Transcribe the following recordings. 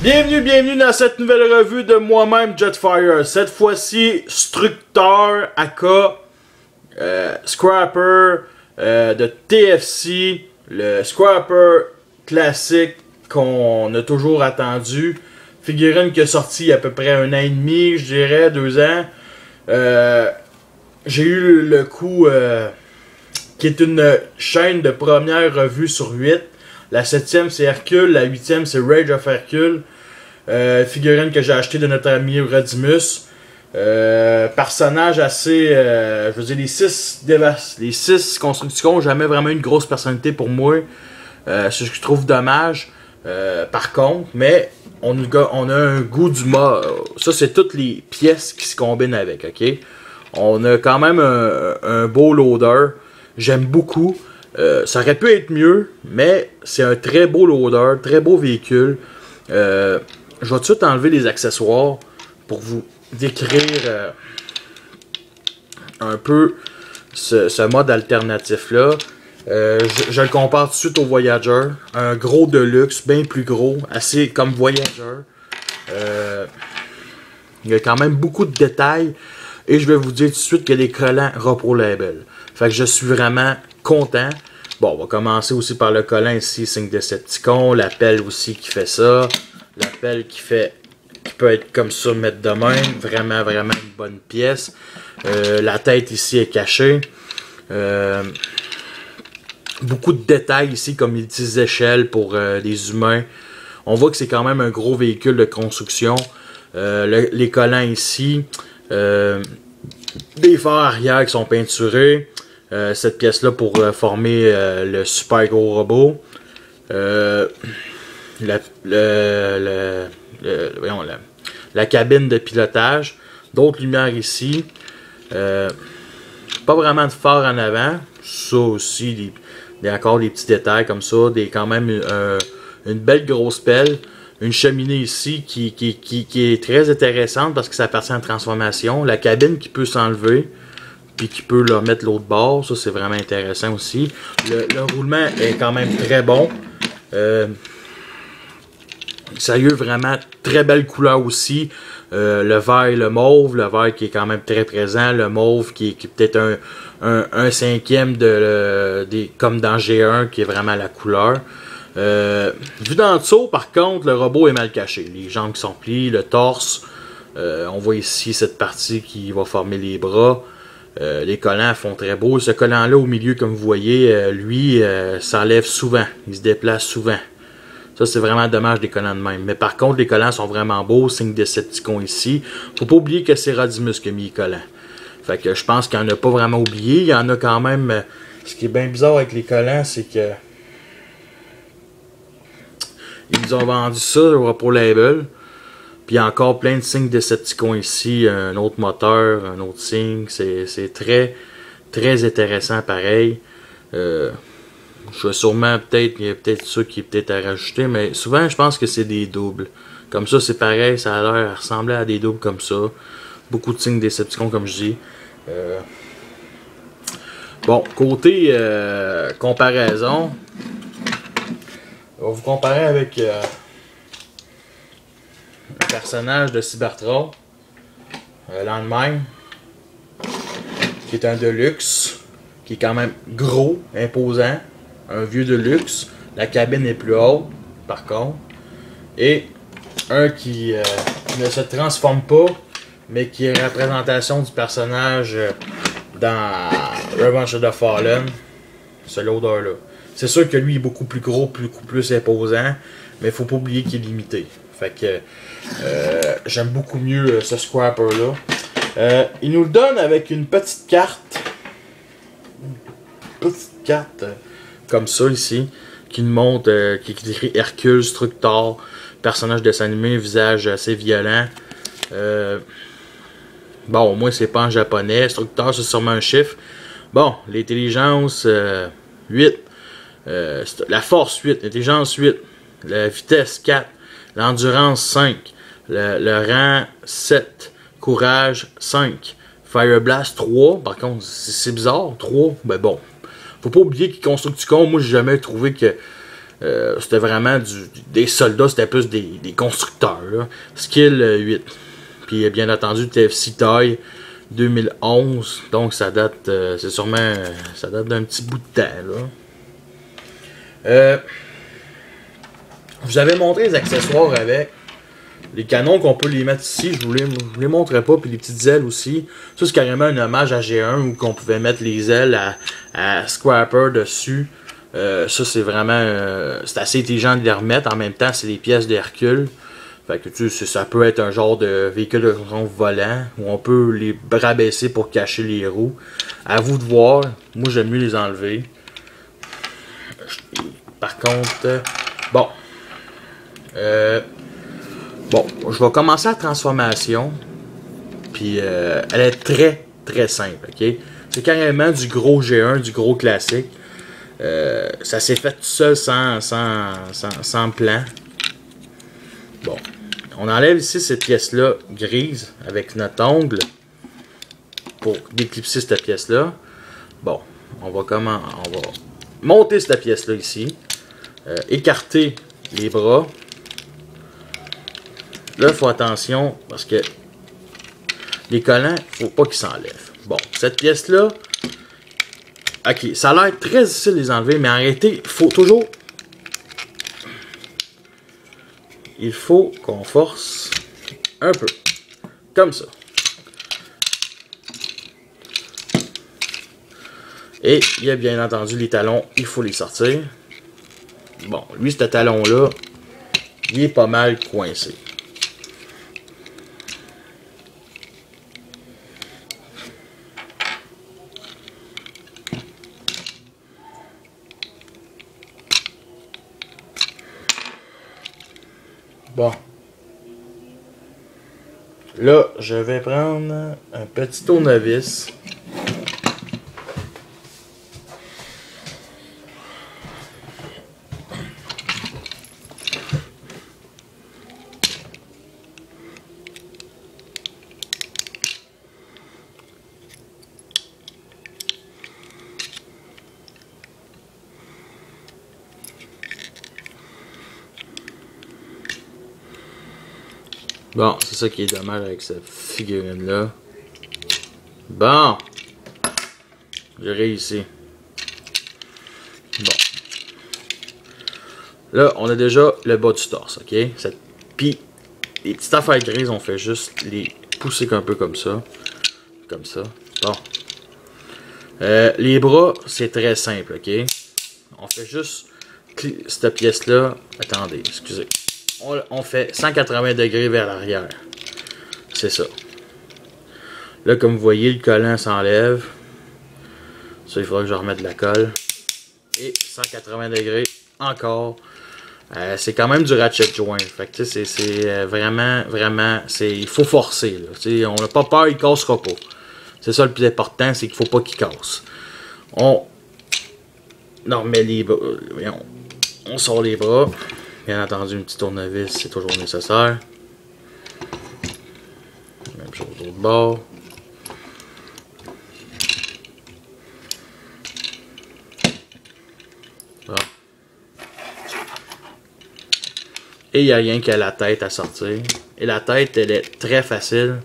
Bienvenue dans cette nouvelle revue de moi-même Jetfire. Cette fois-ci, Structor, aka Scrapper de TFC, le Scrapper classique qu'on a toujours attendu. Figurine qui est sortie il y a à peu près 1 an et demi, je dirais, 2 ans. J'ai eu le coup qui est une chaîne de première revue sur 8. La 7e c'est Hercule, la 8e c'est Rage of Hercule. Figurine que j'ai acheté de notre ami Rodimus. Personnage assez. Je veux dire, les 6 constructions n'ont jamais vraiment une grosse personnalité pour moi. Ce que je trouve dommage. Par contre, mais on a un goût du mode. Ça, c'est toutes les pièces qui se combinent avec, ok? On a quand même un beau loader. J'aime beaucoup. Ça aurait pu être mieux, mais c'est un très beau loader, très beau véhicule. Je vais tout de suite enlever les accessoires pour vous décrire un peu ce mode alternatif là. Je le compare tout de suite au Voyager, un gros Deluxe, bien plus gros, assez comme Voyager. Il y a quand même beaucoup de détails et je vais vous dire tout de suite que les collants Repro Label. Fait que je suis vraiment content. Bon, on va commencer aussi par le collant ici, signe Decepticon, la pelle aussi qui fait ça. La pelle qui peut être comme ça, mettre de même. Vraiment une bonne pièce. La tête ici est cachée. Beaucoup de détails ici, comme les petites échelles pour les humains. On voit que c'est quand même un gros véhicule de construction. Les collants ici. Des phares arrière qui sont peinturés. Cette pièce-là pour former le super gros robot. La cabine de pilotage, d'autres lumières ici, pas vraiment de phare en avant, ça aussi, encore des petits détails comme ça, quand même une belle grosse pelle, une cheminée ici qui est très intéressante parce que ça appartient à la transformation, la cabine qui peut s'enlever, puis qui peut leur mettre l'autre bord, ça c'est vraiment intéressant aussi, le roulement est quand même très bon. Sérieux, vraiment très belle couleur aussi. Le vert et le mauve. Le vert qui est quand même très présent. Le mauve qui est peut-être un cinquième comme dans G1 qui est vraiment la couleur. Vu d'en dessous, par contre, le robot est mal caché. Les jambes qui sont pliées, le torse. On voit ici cette partie qui va former les bras. Les collants font très beau. Ce collant-là au milieu, comme vous voyez, lui, s'enlève souvent. Il se déplace souvent. Ça, c'est vraiment dommage des collants de même. Mais par contre, les collants sont vraiment beaux. Signe Decepticon ici. Faut pas oublier que c'est Rodimus qui a mis les collants. Fait que je pense qu'il n'y en a pas vraiment oublié. Il y en a quand même. Ce qui est bien bizarre avec les collants, c'est que ils nous ont vendu ça au Repro Label. Puis il y a encore plein de signes Decepticon ici. Un autre moteur, un autre signe. C'est très, très intéressant pareil. Je vais sûrement il y a peut-être ça qui est peut-être à rajouter, mais souvent je pense que c'est des doubles. Comme ça c'est pareil, ça a l'air à ressembler à des doubles comme ça. Beaucoup de signes Decepticon comme je dis. Bon, côté comparaison, on va vous comparer avec le personnage de Cybertron, Landmine, qui est un Deluxe, qui est quand même gros, imposant. Un vieux de luxe, la cabine est plus haute par contre, et un qui ne se transforme pas, mais qui est représentation du personnage dans Revenge of the Fallen, ce loader là. C'est sûr que lui est beaucoup plus gros, beaucoup plus imposant, mais il faut pas oublier qu'il est limité. Fait que j'aime beaucoup mieux ce Scrapper là. Il nous le donne avec une petite carte. Comme ça ici, qui nous montre, qui est écrit Hercule, Structor, personnage de dessin animé, visage assez violent. Bon, au moins c'est pas en japonais. Structor, c'est sûrement un chiffre. Bon, l'intelligence 8, la force 8, l'intelligence 8, la vitesse 4, l'endurance 5, le rang 7, courage 5, Fire Blast 3. Par contre, c'est bizarre, 3, ben bon. Faut pas oublier que Constructicon, moi j'ai jamais trouvé que C'était vraiment des soldats, c'était plus des constructeurs. Là. Skill 8. Puis bien entendu, TFC Taille 2011. Donc ça date, c'est sûrement, ça date d'un petit bout de temps. Là. Je vous avais montré les accessoires avec. Les canons qu'on peut les mettre ici, je vous les montrerai pas, puis les petites ailes aussi. Ça, c'est carrément un hommage à G1 où qu'on pouvait mettre les ailes à Scrapper dessus. Ça, c'est vraiment... c'est assez intelligent de les remettre. En même temps, c'est des pièces d'Hercule. Fait que tu sais, ça peut être un genre de véhicule de volant où on peut les rabaisser pour cacher les roues. À vous de voir. Moi, j'aime mieux les enlever. Par contre... bon. Bon, je vais commencer la transformation. Puis, elle est très, très simple, ok? C'est carrément du gros G1, du gros classique. Ça s'est fait tout seul sans plan. Bon, on enlève ici cette pièce-là grise avec notre ongle pour déclipser cette pièce-là. Bon, on va monter cette pièce-là ici. Écarter les bras. Là, il faut attention parce que les collants, il ne faut pas qu'ils s'enlèvent. Bon, cette pièce-là, ok, ça a l'air très difficile de les enlever, mais en réalité, il faut toujours... Il faut qu'on force un peu. Comme ça. Et il y a bien entendu les talons, il faut les sortir. Bon, lui, ce talon-là, il est pas mal coincé. Bon. Là, je vais prendre un petit tournevis. Bon, c'est ça qui est dommage avec cette figurine-là. Bon. J'ai réussi. Bon. Là, on a déjà le bas du torse, ok? Puis, les petites affaires grises, on fait juste les pousser un peu comme ça. Comme ça. Bon. Les bras, c'est très simple, ok? On fait juste cette pièce-là. Attendez, excusez. On fait 180 degrés vers l'arrière. C'est ça. Là, comme vous voyez, le collant s'enlève. Ça, il faudra que je remette de la colle. Et 180 degrés encore. C'est quand même du ratchet joint. Fait que c'est vraiment, il faut forcer. Là. On n'a pas peur, il ne cassera pas. C'est ça le plus important, c'est qu'il ne faut pas qu'il casse. On remet les bras. On sort les bras. Bien entendu, une petite tournevis, c'est toujours nécessaire. Même chose de l'autre bord. Bon. Et il n'y a rien qu'à la tête à sortir. Et la tête, elle est très facile.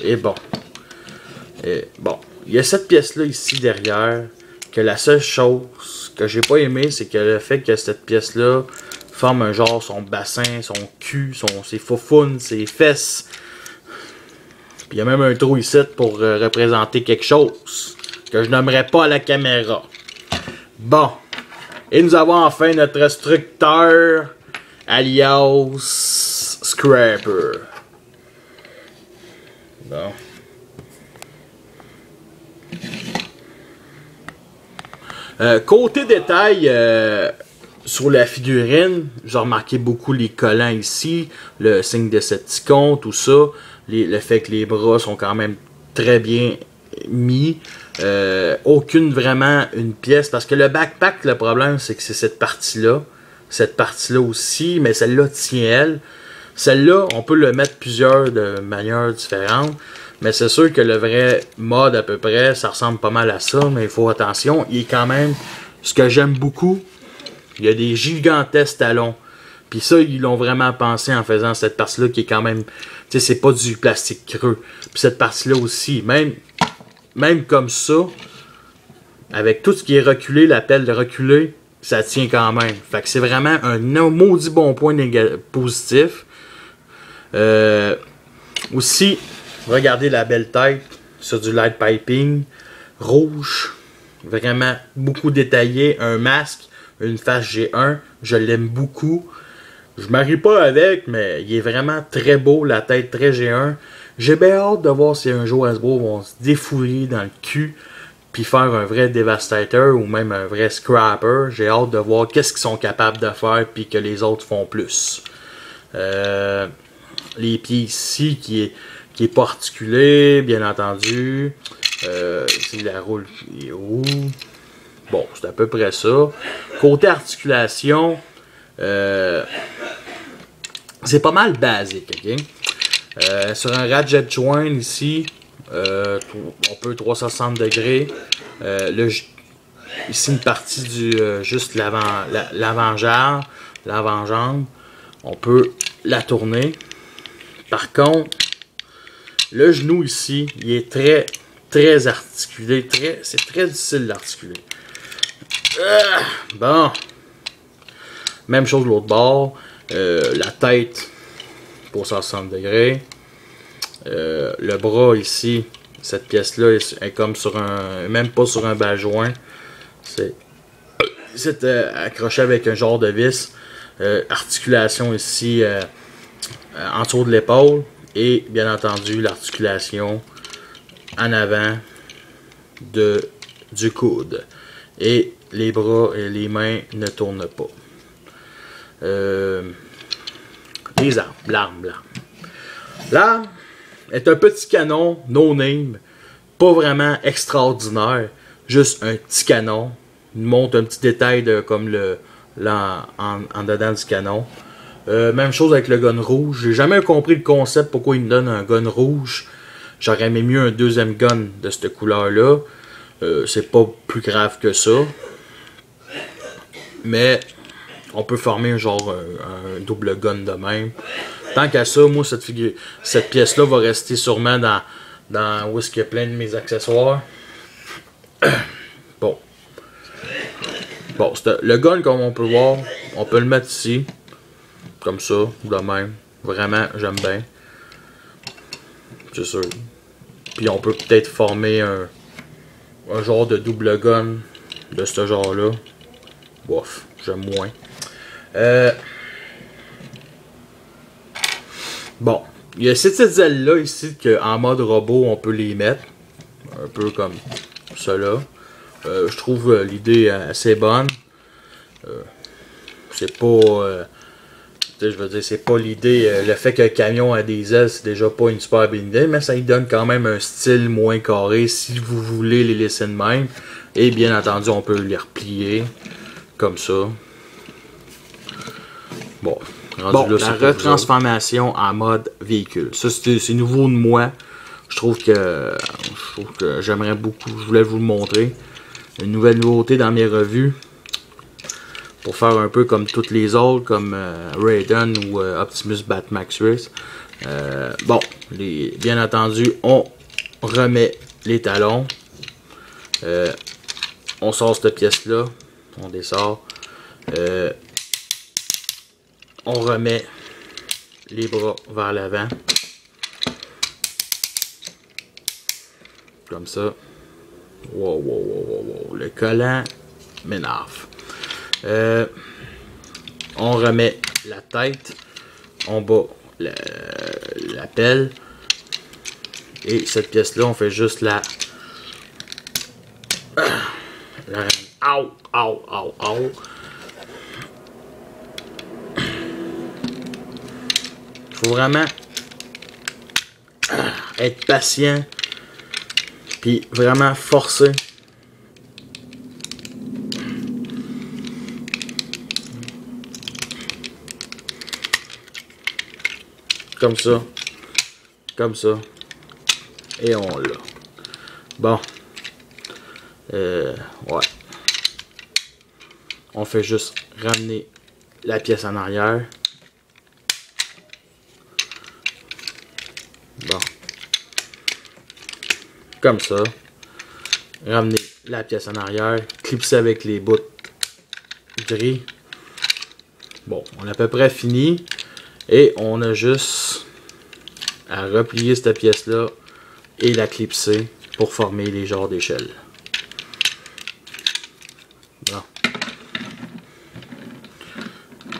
Et bon. Il y a cette pièce-là ici derrière. Que la seule chose que j'ai pas aimé, c'est que le fait que cette pièce-là forme un genre son bassin, son cul, ses faufounes, ses fesses. Puis il y a même un trou ici pour représenter quelque chose que je nommerai pas à la caméra. Bon. Et nous avons enfin notre instructeur alias Scrapper. Bon. Côté détail, sur la figurine, j'ai remarqué beaucoup les collants ici, le signe de Decepticon, tout ça, le fait que les bras sont quand même très bien mis. Aucune vraiment une pièce, parce que le backpack, le problème c'est que c'est cette partie-là aussi, mais celle-là tient elle. Celle-là, on peut le mettre plusieurs de manières différentes. Mais c'est sûr que le vrai mode à peu près, ça ressemble pas mal à ça, mais il faut attention. Il est quand même, ce que j'aime beaucoup, il y a des gigantesques talons. Puis ça, ils l'ont vraiment pensé en faisant cette partie-là qui est quand même, tu sais, c'est pas du plastique creux. Puis cette partie-là aussi, même comme ça, avec tout ce qui est reculé, la pelle de reculé, ça tient quand même. Fait que c'est vraiment un maudit bon point positif. Aussi, regardez la belle tête sur du light piping rouge, vraiment beaucoup détaillé, un masque, une face G1, je l'aime beaucoup. Je marie pas avec, mais il est vraiment très beau, la tête très G1. J'ai bien hâte de voir si un jour Hasbro vont se défouiller dans le cul puis faire un vrai Devastator ou même un vrai Scrapper. J'ai hâte de voir qu'est-ce qu'ils sont capables de faire puis que les autres font plus. Les pieds ici qui est pas articulé, bien entendu. Si la roule est où? Bon, c'est à peu près ça. Côté articulation, c'est pas mal basique, ok? Sur un ratchet joint ici, on peut 360 degrés. Là, ici une partie du juste l'avant-jambe. On peut la tourner. Par contre, le genou ici, il est très articulé. C'est très difficile d'articuler. Bon. Même chose de l'autre bord. La tête pour 160 degrés. Le bras ici, cette pièce-là est comme sur un... Même pas sur un bas joint. C'est accroché avec un genre de vis. Articulation ici en dessous de l'épaule. Et bien entendu l'articulation en avant du coude. Et les bras et les mains ne tournent pas. Les armes, l'arme. L'arme est un petit canon no name, pas vraiment extraordinaire, juste un petit canon. Il montre un petit détail comme en dedans du canon. Même chose avec le gun rouge. J'ai jamais compris le concept pourquoi il me donne un gun rouge. J'aurais aimé mieux un deuxième gun de cette couleur-là. C'est pas plus grave que ça. Mais on peut former un double gun de même. Tant qu'à ça, moi cette pièce-là va rester sûrement dans où est-ce qu'il y a plein de mes accessoires. Bon. Bon, le gun comme on peut voir, on peut le mettre ici. Comme ça, de même. Vraiment, j'aime bien. C'est sûr. Puis on peut peut-être former un genre de double gun de ce genre-là. Bof, j'aime moins. Bon, il y a ces petites ailes-là ici qu'en mode robot, on peut les mettre. Un peu comme cela. Je trouve l'idée assez bonne. C'est pas... je veux dire, c'est pas l'idée. Le fait qu'un camion a des ailes, c'est déjà pas une super bonne idée, mais ça lui donne quand même un style moins carré si vous voulez les laisser de même. Et bien entendu, on peut les replier comme ça. Bon, la retransformation en mode véhicule. Ça, c'est nouveau de moi. Je trouve que j'aimerais beaucoup. Je voulais vous le montrer. Une nouvelle nouveauté dans mes revues. Pour faire un peu comme toutes les autres, comme Raiden ou Optimus Batmax Race. Bon, bien entendu, on remet les talons. On sort cette pièce-là. On dessort. On remet les bras vers l'avant. Comme ça. Wow. Le collant m'énerve. On remet la tête, on bat la pelle, et cette pièce là on fait juste la Au. Faut vraiment être patient puis vraiment forcer. Comme ça. Et on l'a. Bon. Ouais. On fait juste ramener la pièce en arrière. Bon. Comme ça. Ramener la pièce en arrière. Clipser avec les bouts gris. Bon, on a à peu près fini. Et on a juste à replier cette pièce-là et la clipser pour former les genres d'échelles. Bon.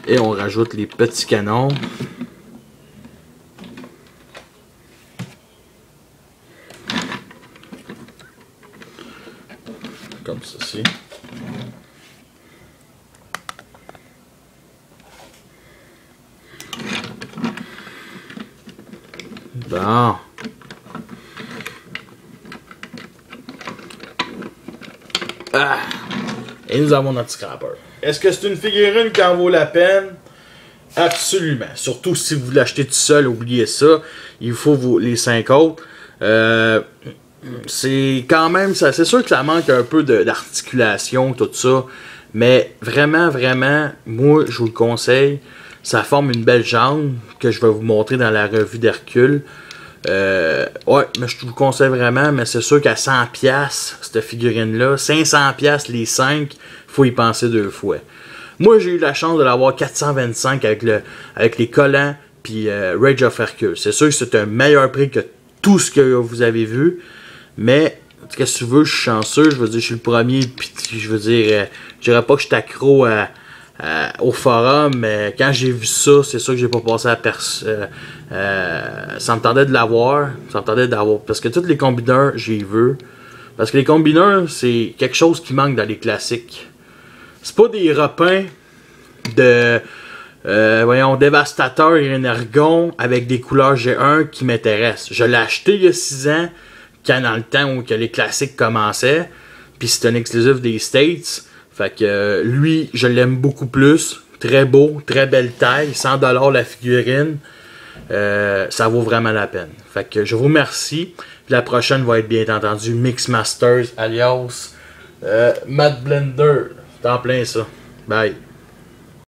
Et on rajoute les petits canons. Comme ceci. Bon. Ah. Et nous avons notre scrapper. Est-ce que c'est une figurine qui en vaut la peine? Absolument. Surtout si vous l'achetez tout seul, oubliez ça. Il faut les 5 autres. C'est quand même ça. C'est sûr que ça manque un peu d'articulation, tout ça. Mais vraiment, vraiment, moi, je vous le conseille. Ça forme une belle jambe que je vais vous montrer dans la revue d'Hercule. Ouais, mais je vous le conseille vraiment. Mais c'est sûr qu'à 100$, cette figurine-là, 500$ les 5, il faut y penser 2 fois. Moi, j'ai eu la chance de l'avoir 425 avec les collants puis Rage of Hercule. C'est sûr que c'est un meilleur prix que tout ce que vous avez vu. Mais, qu'est-ce que tu veux, je suis chanceux. Je veux dire, je suis le premier. Puis, je veux dire, je dirais pas que je suis accro au forum. Mais quand j'ai vu ça, c'est sûr que j'ai pas passé à personne. Ça me tendait de l'avoir. Ça me tendait d'avoir. Parce que tous les combineurs, j'y veux. Parce que les combineurs, c'est quelque chose qui manque dans les classiques. C'est pas des repins de voyons, Dévastateur et Energon avec des couleurs G1 qui m'intéressent. Je l'ai acheté il y a 6 ans, quand dans le temps où que les classiques commençaient, puis c'est un exclusif des States. Fait que lui, je l'aime beaucoup plus. Très beau, très belle taille, 100$ la figurine. Ça vaut vraiment la peine. Fait que je vous remercie. La prochaine va être bien entendu Mixmasters alias Matt Blender. C'est en plein ça. Bye.